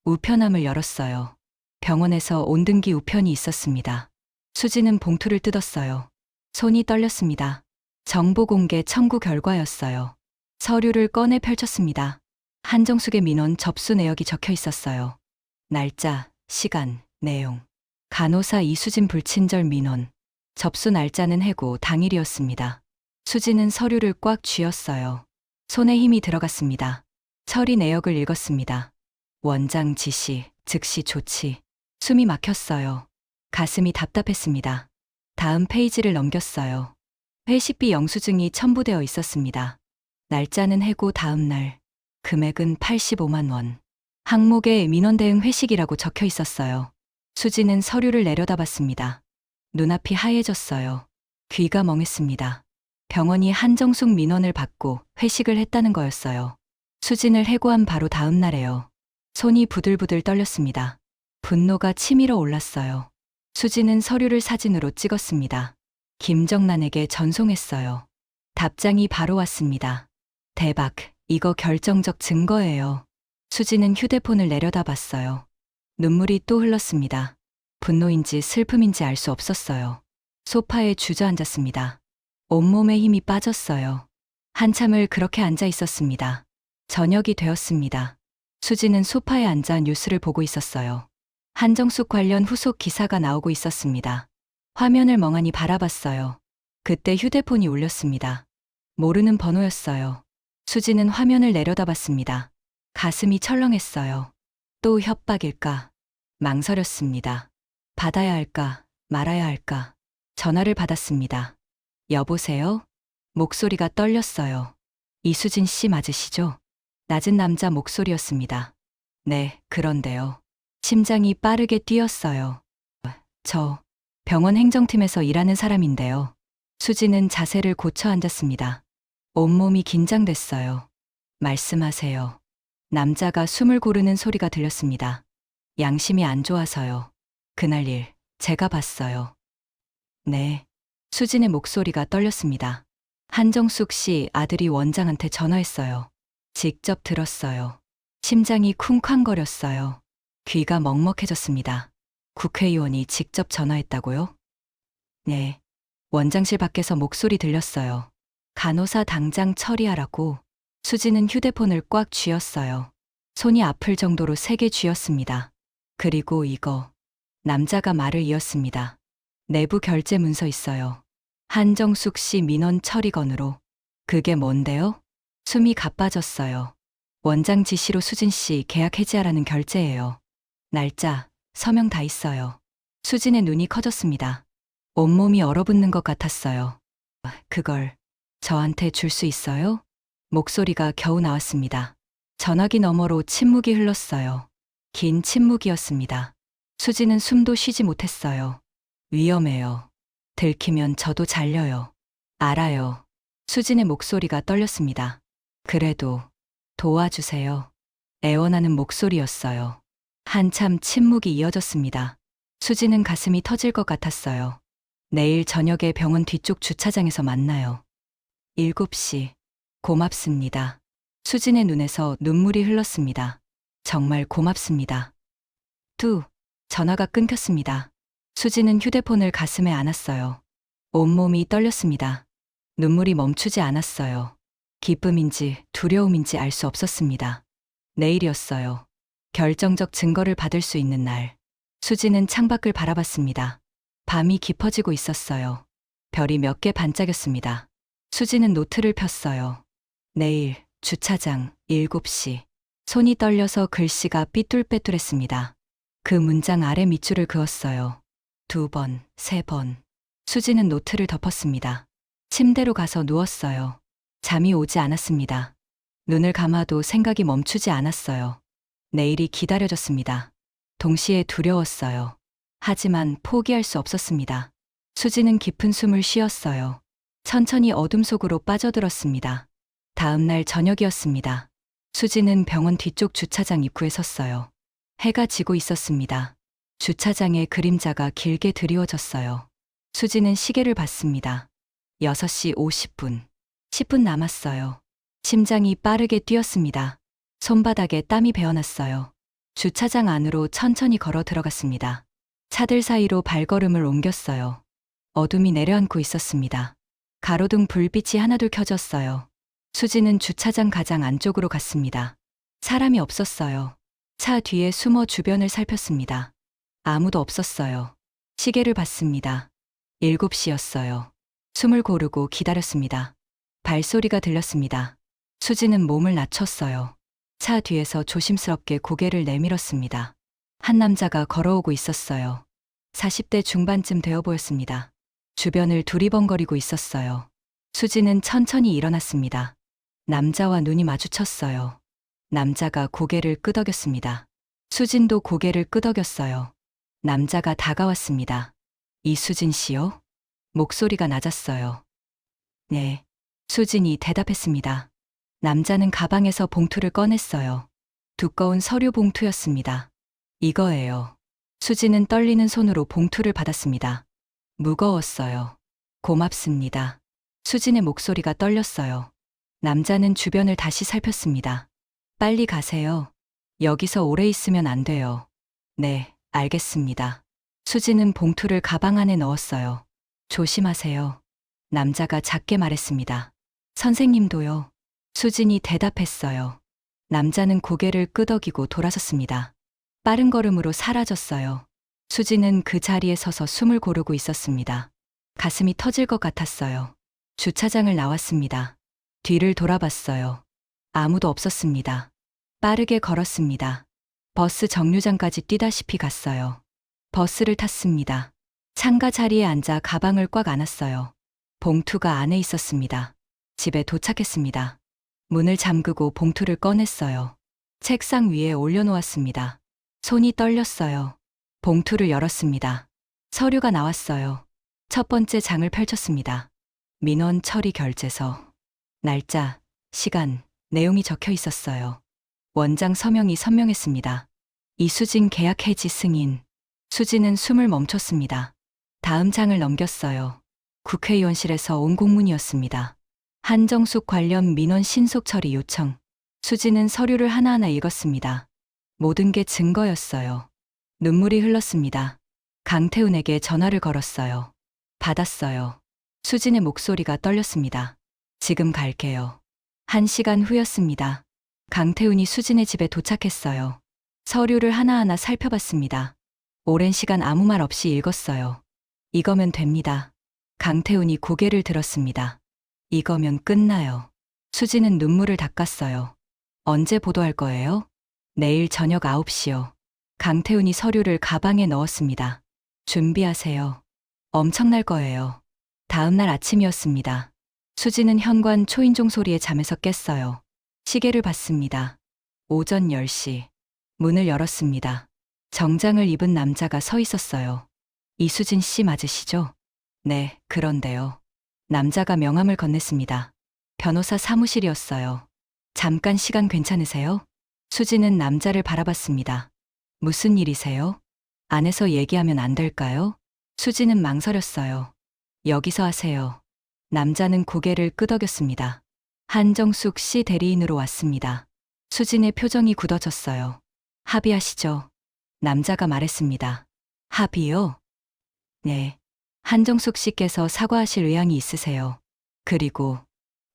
우편함을 열었어요. 병원에서 온등기 우편이 있었습니다. 수지는 봉투를 뜯었어요. 손이 떨렸습니다. 정보 공개 청구 결과였어요. 서류를 꺼내 펼쳤습니다. 한정숙의 민원 접수 내역이 적혀 있었어요. 날짜, 시간, 내용. 간호사 이수진 불친절 민원. 접수 날짜는 해고 당일이었습니다. 수지는 서류를 꽉 쥐었어요. 손에 힘이 들어갔습니다. 처리 내역을 읽었습니다. 원장 지시, 즉시 조치. 숨이 막혔어요. 가슴이 답답했습니다. 다음 페이지를 넘겼어요. 회식비 영수증이 첨부되어 있었습니다. 날짜는 해고 다음 날, 금액은 85만 원. 항목에 민원 대응 회식이라고 적혀 있었어요. 수지는 서류를 내려다봤습니다. 눈앞이 하얘졌어요. 귀가 멍했습니다. 병원이 한정숙 민원을 받고 회식을 했다는 거였어요. 수진을 해고한 바로 다음 날에요. 손이 부들부들 떨렸습니다. 분노가 치밀어 올랐어요. 수진은 서류를 사진으로 찍었습니다. 김정란에게 전송했어요. 답장이 바로 왔습니다. 대박, 이거 결정적 증거예요. 수진은 휴대폰을 내려다봤어요. 눈물이 또 흘렀습니다. 분노인지 슬픔인지 알 수 없었어요. 소파에 주저앉았습니다. 온몸에 힘이 빠졌어요. 한참을 그렇게 앉아 있었습니다. 저녁이 되었습니다. 수지는 소파에 앉아 뉴스를 보고 있었어요. 한정숙 관련 후속 기사가 나오고 있었습니다. 화면을 멍하니 바라봤어요. 그때 휴대폰이 울렸습니다. 모르는 번호였어요. 수지는 화면을 내려다봤습니다. 가슴이 철렁했어요. 또 협박일까? 망설였습니다. 받아야 할까, 말아야 할까? 전화를 받았습니다. 여보세요? 목소리가 떨렸어요. 이수진 씨 맞으시죠? 낮은 남자 목소리였습니다. 네, 그런데요. 심장이 빠르게 뛰었어요. 저 병원 행정팀에서 일하는 사람인데요. 수지는 자세를 고쳐 앉았습니다. 온몸이 긴장됐어요. 말씀하세요. 남자가 숨을 고르는 소리가 들렸습니다. 양심이 안 좋아서요. 그날 일 제가 봤어요. 네. 수진의 목소리가 떨렸습니다. 한정숙 씨 아들이 원장한테 전화했어요. 직접 들었어요. 심장이 쿵쾅거렸어요. 귀가 먹먹해졌습니다. 국회의원이 직접 전화했다고요? 네. 원장실 밖에서 목소리 들렸어요. 간호사 당장 처리하라고. 수지는 휴대폰을 꽉 쥐었어요. 손이 아플 정도로 세게 쥐었습니다. 그리고 이거. 남자가 말을 이었습니다. 내부 결제 문서 있어요. 한정숙 씨 민원 처리건으로. 그게 뭔데요? 숨이 가빠졌어요. 원장 지시로 수진 씨 계약 해지하라는 결제예요. 날짜, 서명 다 있어요. 수진의 눈이 커졌습니다. 온몸이 얼어붙는 것 같았어요. 그걸 저한테 줄 수 있어요? 목소리가 겨우 나왔습니다. 전화기 너머로 침묵이 흘렀어요. 긴 침묵이었습니다. 수지는 숨도 쉬지 못했어요. 위험해요. 들키면 저도 잘려요. 알아요. 수진의 목소리가 떨렸습니다. 그래도 도와주세요. 애원하는 목소리였어요. 한참 침묵이 이어졌습니다. 수지는 가슴이 터질 것 같았어요. 내일 저녁에 병원 뒤쪽 주차장에서 만나요. 7시. 고맙습니다. 수진의 눈에서 눈물이 흘렀습니다. 정말 고맙습니다. 전화가 끊겼습니다. 수지는 휴대폰을 가슴에 안았어요. 온몸이 떨렸습니다. 눈물이 멈추지 않았어요. 기쁨인지 두려움인지 알 수 없었습니다. 내일이었어요. 결정적 증거를 받을 수 있는 날. 수지는 창밖을 바라봤습니다. 밤이 깊어지고 있었어요. 별이 몇 개 반짝였습니다. 수지는 노트를 폈어요. 내일 주차장 7시. 손이 떨려서 글씨가 삐뚤빼뚤했습니다. 그 문장 아래 밑줄을 그었어요. 2번, 3번. 수지는 노트를 덮었습니다. 침대로 가서 누웠어요. 잠이 오지 않았습니다. 눈을 감아도 생각이 멈추지 않았어요. 내일이 기다려졌습니다. 동시에 두려웠어요. 하지만 포기할 수 없었습니다. 수지는 깊은 숨을 쉬었어요. 천천히 어둠 속으로 빠져들었습니다. 다음 날 저녁이었습니다. 수지는 병원 뒤쪽 주차장 입구에 섰어요. 해가 지고 있었습니다. 주차장에 그림자가 길게 드리워졌어요. 수지는 시계를 봤습니다. 6시 50분. 10분 남았어요. 심장이 빠르게 뛰었습니다. 손바닥에 땀이 배어났어요. 주차장 안으로 천천히 걸어 들어갔습니다. 차들 사이로 발걸음을 옮겼어요. 어둠이 내려앉고 있었습니다. 가로등 불빛이 하나둘 켜졌어요. 수지는 주차장 가장 안쪽으로 갔습니다. 사람이 없었어요. 차 뒤에 숨어 주변을 살폈습니다. 아무도 없었어요. 시계를 봤습니다. 7시였어요. 숨을 고르고 기다렸습니다. 발소리가 들렸습니다. 수지는 몸을 낮췄어요. 차 뒤에서 조심스럽게 고개를 내밀었습니다. 한 남자가 걸어오고 있었어요. 40대 중반쯤 되어 보였습니다. 주변을 두리번거리고 있었어요. 수지는 천천히 일어났습니다. 남자와 눈이 마주쳤어요. 남자가 고개를 끄덕였습니다. 수진도 고개를 끄덕였어요. 남자가 다가왔습니다. 이수진 씨요? 목소리가 낮았어요. 네. 수진이 대답했습니다. 남자는 가방에서 봉투를 꺼냈어요. 두꺼운 서류 봉투였습니다. 이거예요. 수진은 떨리는 손으로 봉투를 받았습니다. 무거웠어요. 고맙습니다. 수진의 목소리가 떨렸어요. 남자는 주변을 다시 살폈습니다. 빨리 가세요. 여기서 오래 있으면 안 돼요. 네, 알겠습니다. 수진은 봉투를 가방 안에 넣었어요. 조심하세요. 남자가 작게 말했습니다. 선생님도요. 수진이 대답했어요. 남자는 고개를 끄덕이고 돌아섰습니다. 빠른 걸음으로 사라졌어요. 수진은 그 자리에 서서 숨을 고르고 있었습니다. 가슴이 터질 것 같았어요. 주차장을 나왔습니다. 뒤를 돌아봤어요. 아무도 없었습니다. 빠르게 걸었습니다. 버스 정류장까지 뛰다시피 갔어요. 버스를 탔습니다. 창가 자리에 앉아 가방을 꽉 안았어요. 봉투가 안에 있었습니다. 집에 도착했습니다. 문을 잠그고 봉투를 꺼냈어요. 책상 위에 올려놓았습니다. 손이 떨렸어요. 봉투를 열었습니다. 서류가 나왔어요. 첫 번째 장을 펼쳤습니다. 민원 처리 결제서. 날짜, 시간, 내용이 적혀 있었어요. 원장 서명이 선명했습니다. 이수진 계약 해지 승인. 수진은 숨을 멈췄습니다. 다음 장을 넘겼어요. 국회의원실에서 온 공문이었습니다. 한정숙 관련 민원 신속 처리 요청. 수진은 서류를 하나하나 읽었습니다. 모든 게 증거였어요. 눈물이 흘렀습니다. 강태훈에게 전화를 걸었어요. 받았어요. 수진의 목소리가 떨렸습니다. 지금 갈게요. 1시간 후였습니다. 강태훈이 수진의 집에 도착했어요. 서류를 하나하나 살펴봤습니다. 오랜 시간 아무 말 없이 읽었어요. 이거면 됩니다. 강태훈이 고개를 들었습니다. 이거면 끝나요. 수진은 눈물을 닦았어요. 언제 보도할 거예요? 내일 저녁 9시요. 강태훈이 서류를 가방에 넣었습니다. 준비하세요. 엄청날 거예요. 다음 날 아침이었습니다. 수진은 현관 초인종 소리에 잠에서 깼어요. 시계를 봤습니다. 오전 10시. 문을 열었습니다. 정장을 입은 남자가 서 있었어요. 이수진 씨 맞으시죠? 네, 그런데요. 남자가 명함을 건넸습니다. 변호사 사무실이었어요. 잠깐 시간 괜찮으세요? 수진은 남자를 바라봤습니다. 무슨 일이세요? 안에서 얘기하면 안 될까요? 수진은 망설였어요. 여기서 하세요. 남자는 고개를 끄덕였습니다. 한정숙 씨 대리인으로 왔습니다. 수진의 표정이 굳어졌어요. 합의하시죠. 남자가 말했습니다. 합의요? 네. 한정숙 씨께서 사과하실 의향이 있으세요. 그리고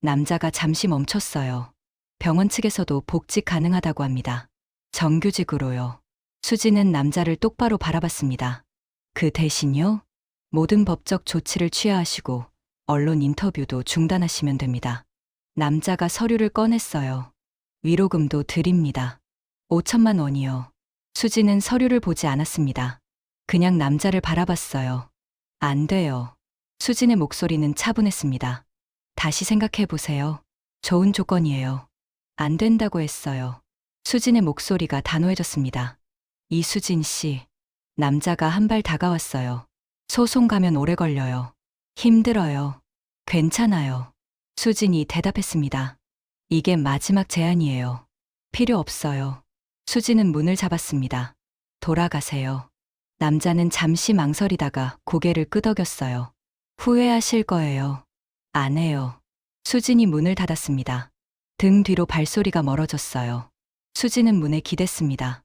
남자가 잠시 멈췄어요. 병원 측에서도 복직 가능하다고 합니다. 정규직으로요. 수진은 남자를 똑바로 바라봤습니다. 그 대신요? 모든 법적 조치를 취하하시고 언론 인터뷰도 중단하시면 됩니다. 남자가 서류를 꺼냈어요. 위로금도 드립니다. 5천만 원이요. 수진은 서류를 보지 않았습니다. 그냥 남자를 바라봤어요. 안 돼요. 수진의 목소리는 차분했습니다. 다시 생각해 보세요. 좋은 조건이에요. 안 된다고 했어요. 수진의 목소리가 단호해졌습니다. 이수진 씨. 남자가 한 발 다가왔어요. 소송 가면 오래 걸려요. 힘들어요. 괜찮아요. 수진이 대답했습니다. 이게 마지막 제안이에요. 필요 없어요. 수진은 문을 잡았습니다. 돌아가세요. 남자는 잠시 망설이다가 고개를 끄덕였어요. 후회하실 거예요. 안 해요. 수진이 문을 닫았습니다. 등 뒤로 발소리가 멀어졌어요. 수진은 문에 기댔습니다.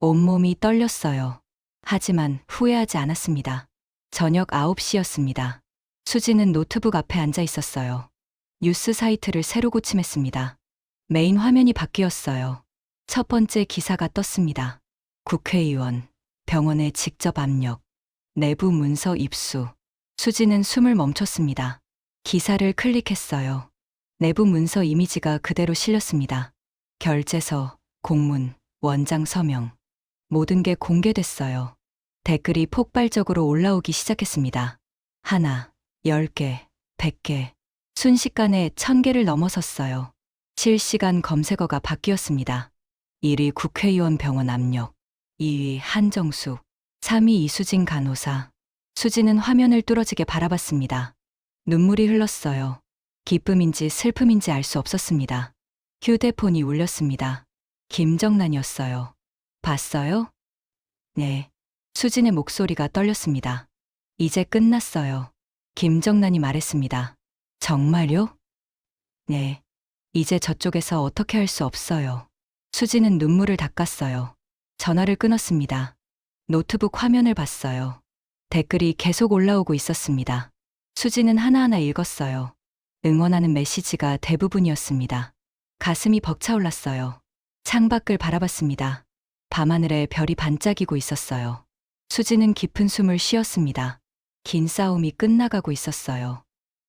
온몸이 떨렸어요. 하지만 후회하지 않았습니다. 저녁 9시였습니다. 수진은 노트북 앞에 앉아 있었어요. 뉴스 사이트를 새로 고침했습니다. 메인 화면이 바뀌었어요. 첫 번째 기사가 떴습니다. 국회의원, 병원에 직접 압력, 내부 문서 입수. 수진은 숨을 멈췄습니다. 기사를 클릭했어요. 내부 문서 이미지가 그대로 실렸습니다. 결제서, 공문, 원장 서명. 모든 게 공개됐어요. 댓글이 폭발적으로 올라오기 시작했습니다. 하나, 10개, 100개. 순식간에 1000개를 넘어섰어요. 실시간 검색어가 바뀌었습니다. 1위 국회의원 병원 압력, 2위 한정숙, 3위 이수진 간호사. 수지는 화면을 뚫어지게 바라봤습니다. 눈물이 흘렀어요. 기쁨인지 슬픔인지 알 수 없었습니다. 휴대폰이 울렸습니다. 김정란이었어요. 봤어요? 네. 수진의 목소리가 떨렸습니다. 이제 끝났어요. 김정란이 말했습니다. 정말요? 네. 이제 저쪽에서 어떻게 할 수 없어요. 수지는 눈물을 닦았어요. 전화를 끊었습니다. 노트북 화면을 봤어요. 댓글이 계속 올라오고 있었습니다. 수지는 하나하나 읽었어요. 응원하는 메시지가 대부분이었습니다. 가슴이 벅차올랐어요. 창밖을 바라봤습니다. 밤하늘에 별이 반짝이고 있었어요. 수지는 깊은 숨을 쉬었습니다. 긴 싸움이 끝나가고 있었어요.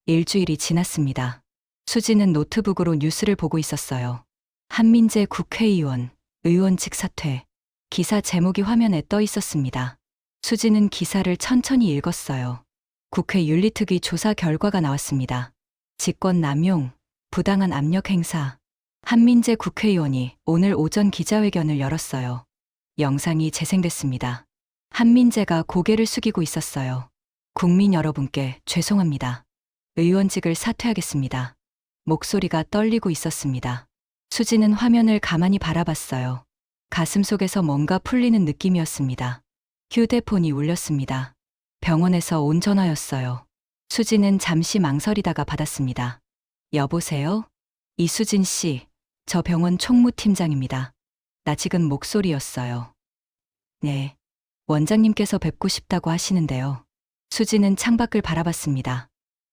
일주일이 지났습니다. 수지는 노트북으로 뉴스를 보고 있었어요. 한민재 국회의원, 의원직 사퇴. 기사 제목이 화면에 떠 있었습니다. 수지는 기사를 천천히 읽었어요. 국회 윤리특위 조사 결과가 나왔습니다. 직권 남용, 부당한 압력 행사. 한민재 국회의원이 오늘 오전 기자회견을 열었어요. 영상이 재생됐습니다. 한민재가 고개를 숙이고 있었어요. 국민 여러분께 죄송합니다. 의원직을 사퇴하겠습니다. 목소리가 떨리고 있었습니다. 수지는 화면을 가만히 바라봤어요. 가슴 속에서 뭔가 풀리는 느낌이었습니다. 휴대폰이 울렸습니다. 병원에서 온 전화였어요. 수지는 잠시 망설이다가 받았습니다. 여보세요? 이수진 씨, 저 병원 총무팀장입니다. 낯익은 목소리였어요. 네. 원장님께서 뵙고 싶다고 하시는데요. 수지는 창밖을 바라봤습니다.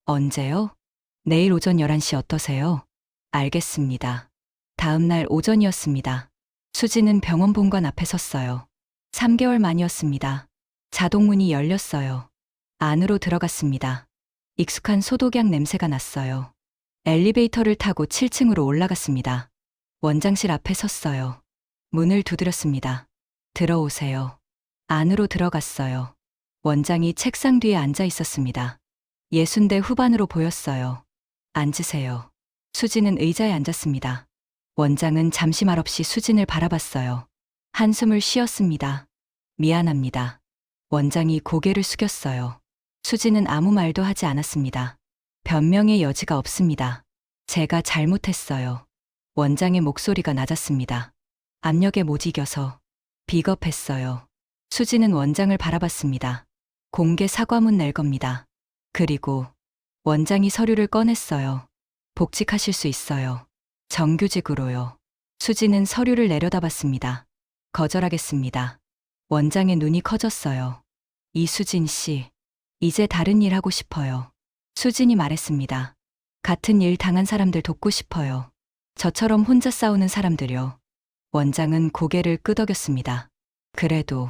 언제요? 내일 오전 11시 어떠세요? 알겠습니다. 다음 날 오전이었습니다. 수지는 병원 본관 앞에 섰어요. 3개월 만이었습니다. 자동문이 열렸어요. 안으로 들어갔습니다. 익숙한 소독약 냄새가 났어요. 엘리베이터를 타고 7층으로 올라갔습니다. 원장실 앞에 섰어요. 문을 두드렸습니다. 들어오세요. 안으로 들어갔어요. 원장이 책상 뒤에 앉아 있었습니다. 60대 후반으로 보였어요. 앉으세요. 수진은 의자에 앉았습니다. 원장은 잠시 말없이 수진을 바라봤어요. 한숨을 쉬었습니다. 미안합니다. 원장이 고개를 숙였어요. 수진은 아무 말도 하지 않았습니다. 변명의 여지가 없습니다. 제가 잘못했어요. 원장의 목소리가 낮았습니다. 압력에 못 이겨서 비겁했어요. 수지는 원장을 바라봤습니다. 공개 사과문 낼 겁니다. 그리고 원장이 서류를 꺼냈어요. 복직하실 수 있어요. 정규직으로요. 수지는 서류를 내려다봤습니다. 거절하겠습니다. 원장의 눈이 커졌어요. 이수진 씨, 이제 다른 일 하고 싶어요. 수진이 말했습니다. 같은 일 당한 사람들 돕고 싶어요. 저처럼 혼자 싸우는 사람들요. 원장은 고개를 끄덕였습니다. 그래도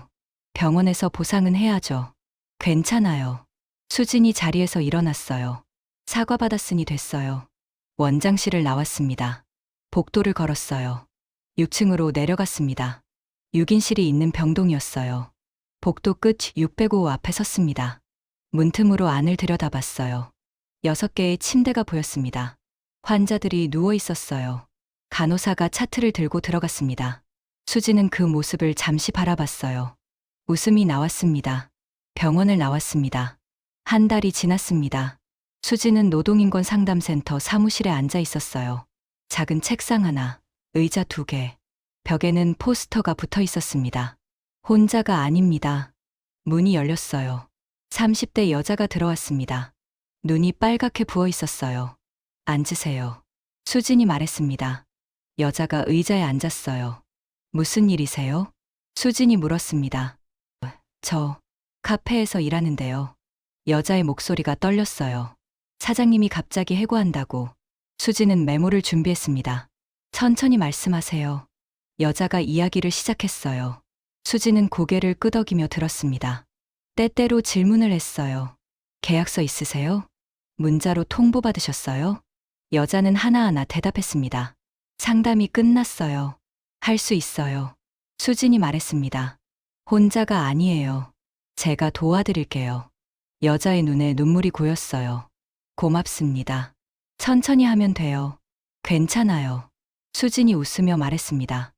병원에서 보상은 해야죠. 괜찮아요. 수진이 자리에서 일어났어요. 사과받았으니 됐어요. 원장실을 나왔습니다. 복도를 걸었어요. 6층으로 내려갔습니다. 6인실이 있는 병동이었어요. 복도 끝 605 앞에 섰습니다. 문틈으로 안을 들여다봤어요. 6개의 침대가 보였습니다. 환자들이 누워 있었어요. 간호사가 차트를 들고 들어갔습니다. 수지는 그 모습을 잠시 바라봤어요. 웃음이 나왔습니다. 병원을 나왔습니다. 한 달이 지났습니다. 수지는 노동인권 상담센터 사무실에 앉아 있었어요. 작은 책상 하나, 의자 2개, 벽에는 포스터가 붙어 있었습니다. 혼자가 아닙니다. 문이 열렸어요. 30대 여자가 들어왔습니다. 눈이 빨갛게 부어 있었어요. 앉으세요. 수진이 말했습니다. 여자가 의자에 앉았어요. 무슨 일이세요? 수진이 물었습니다. 저 카페에서 일하는데요. 여자의 목소리가 떨렸어요. 사장님이 갑자기 해고한다고. 수지는 메모를 준비했습니다. 천천히 말씀하세요. 여자가 이야기를 시작했어요. 수지는 고개를 끄덕이며 들었습니다. 때때로 질문을 했어요. 계약서 있으세요? 문자로 통보받으셨어요? 여자는 하나하나 대답했습니다. 상담이 끝났어요. 할 수 있어요. 수진이 말했습니다. 혼자가 아니에요. 제가 도와드릴게요. 여자의 눈에 눈물이 고였어요. 고맙습니다. 천천히 하면 돼요. 괜찮아요. 수진이 웃으며 말했습니다.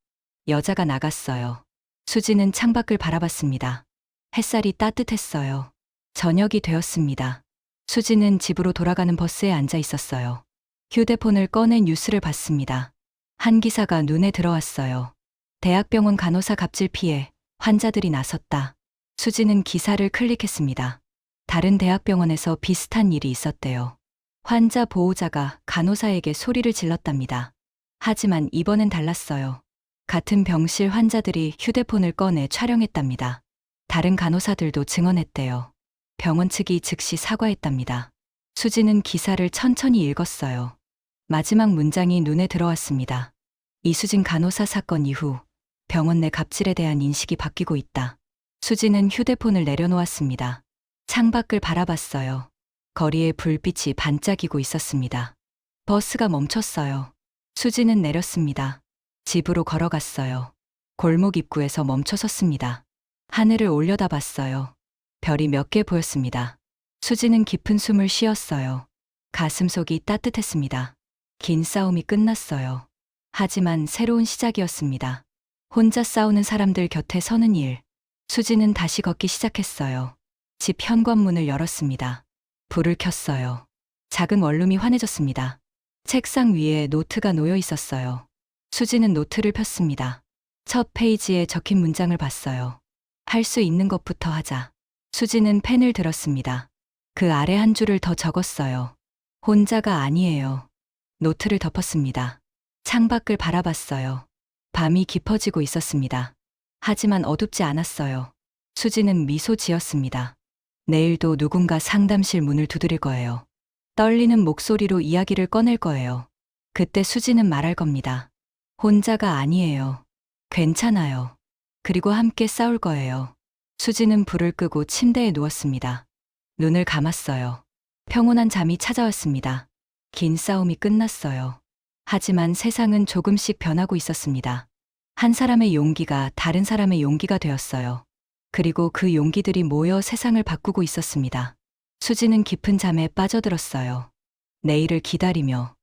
여자가 나갔어요. 수진은 창밖을 바라봤습니다. 햇살이 따뜻했어요. 저녁이 되었습니다. 수진은 집으로 돌아가는 버스에 앉아 있었어요. 휴대폰을 꺼내 뉴스를 봤습니다. 한 기사가 눈에 들어왔어요. 대학병원 간호사 갑질 피해 환자들이 나섰다. 수진은 기사를 클릭했습니다. 다른 대학병원에서 비슷한 일이 있었대요. 환자 보호자가 간호사에게 소리를 질렀답니다. 하지만 이번엔 달랐어요. 같은 병실 환자들이 휴대폰을 꺼내 촬영했답니다. 다른 간호사들도 증언했대요. 병원 측이 즉시 사과했답니다. 수지는 기사를 천천히 읽었어요. 마지막 문장이 눈에 들어왔습니다. 이수진 간호사 사건 이후 병원 내 갑질에 대한 인식이 바뀌고 있다. 수지는 휴대폰을 내려놓았습니다. 창밖을 바라봤어요. 거리에 불빛이 반짝이고 있었습니다. 버스가 멈췄어요. 수지는 내렸습니다. 집으로 걸어갔어요. 골목 입구에서 멈춰섰습니다. 하늘을 올려다봤어요. 별이 몇 개 보였습니다. 수지는 깊은 숨을 쉬었어요. 가슴속이 따뜻했습니다. 긴 싸움이 끝났어요. 하지만 새로운 시작이었습니다. 혼자 싸우는 사람들 곁에 서는 일. 수지는 다시 걷기 시작했어요. 집 현관문을 열었습니다. 불을 켰어요. 작은 원룸이 환해졌습니다. 책상 위에 노트가 놓여 있었어요. 수지는 노트를 폈습니다. 첫 페이지에 적힌 문장을 봤어요. 할 수 있는 것부터 하자. 수지는 펜을 들었습니다. 그 아래 한 줄을 더 적었어요. 혼자가 아니에요. 노트를 덮었습니다. 창밖을 바라봤어요. 밤이 깊어지고 있었습니다. 하지만 어둡지 않았어요. 수지는 미소 지었습니다. 내일도 누군가 상담실 문을 두드릴 거예요. 떨리는 목소리로 이야기를 꺼낼 거예요. 그때 수지는 말할 겁니다. 혼자가 아니에요. 괜찮아요. 그리고 함께 싸울 거예요. 수지는 불을 끄고 침대에 누웠습니다. 눈을 감았어요. 평온한 잠이 찾아왔습니다. 긴 싸움이 끝났어요. 하지만 세상은 조금씩 변하고 있었습니다. 한 사람의 용기가 다른 사람의 용기가 되었어요. 그리고 그 용기들이 모여 세상을 바꾸고 있었습니다. 수지는 깊은 잠에 빠져들었어요. 내일을 기다리며